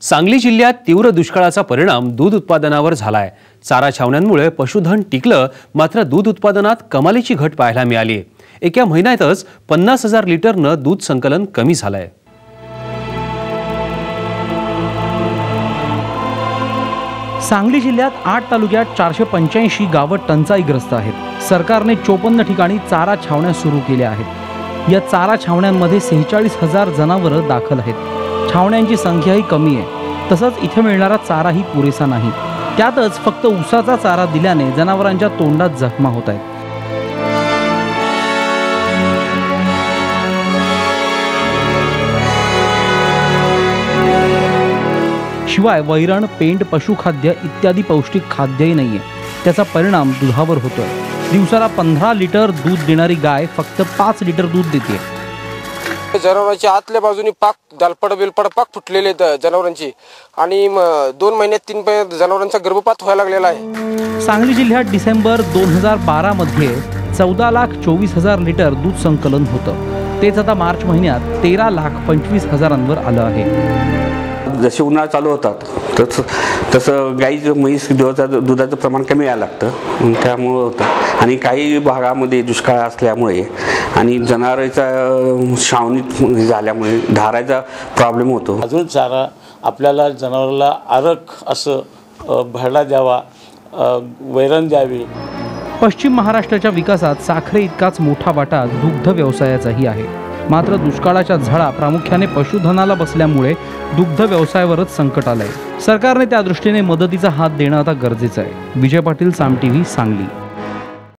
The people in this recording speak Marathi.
सांगली जिल्ह्यात तीव्र दुष्काळाचा परिणाम दूध उत्पादनावर झालाय। चारा छावण्यांमुळे पशुधन टिकलं, मात्र दूध उत्पादनात कमालीची घट पाहायला मिळाली। एका महिन्यातच 50,000 लिटरनं दूध संकलन कमी झालंय। सांगली जिल्ह्यात 8 तालुक्यात 485 गावं टंचाईग्रस्त आहेत। सरकारने 54 ठिकाणी चारा छावण्या सुरू केल्या आहेत। या चारा छावण्यांमध्ये 46,000 जनावरं दाखल आहेत। छावण्यांची संख्याही कमी आहे, तसंच इथे मिळणारा चाराही पुरेसा नाही। त्यातच फक्त ऊसाचा चारा दिल्याने जनावरांच्या तोंडात जखमा होत आहेत। शिवाय वैरण, पेंड, पशुखाद्य इत्यादी पौष्टिक खाद्यही नाहीये। त्याचा परिणाम दुधावर होतोय। दिवसाला 15 लिटर दूध देणारी गाय फक्त 5 लिटर दूध देते। जनावरांची आतल्या बाजूनी पाक दालपड बिलपड पाक फुटलेले जनावरांची आणि 2 महिन्यात 3 महिन्यात जनावरांचा गर्भपात व्हायला लागलेला आहे। सांगली जिल्ह्यात डिसेंबर 2012 मध्ये 14,24,000 लिटर दूध संकलन होतं। तेच आता मार्च महिन्यात 13,25,000 आलं आहे। जसे उन्हाळा चालू होतात तसं गाईचं म्हैस दुधाचं प्रमाण कमी यायला लागतं, त्यामुळं होतं। आणि काही भागामध्ये दुष्काळ असल्यामुळे आणि जनावरांचा शावणी झाल्यामुळे धाराचा प्रॉब्लेम होतो। अजून चारा आपल्याला जनावराला आरक असं भरडा द्यावा, वैरण द्यावी। पश्चिम महाराष्ट्राच्या विकासात साखरे इतकाच मोठा वाटा दुग्ध व्यवसायाचाही आहे। मात्र दुष्काळाच्या झळा प्रामुख्याने पशुधनाला बसल्यामुळे दुग्ध व्यवसायावरच संकट आलंय। सरकारने त्या दृष्टीने मदतीचा हात देणं आता गरजेचं आहे। विजय पाटील, साम टीव्ही, सांगली।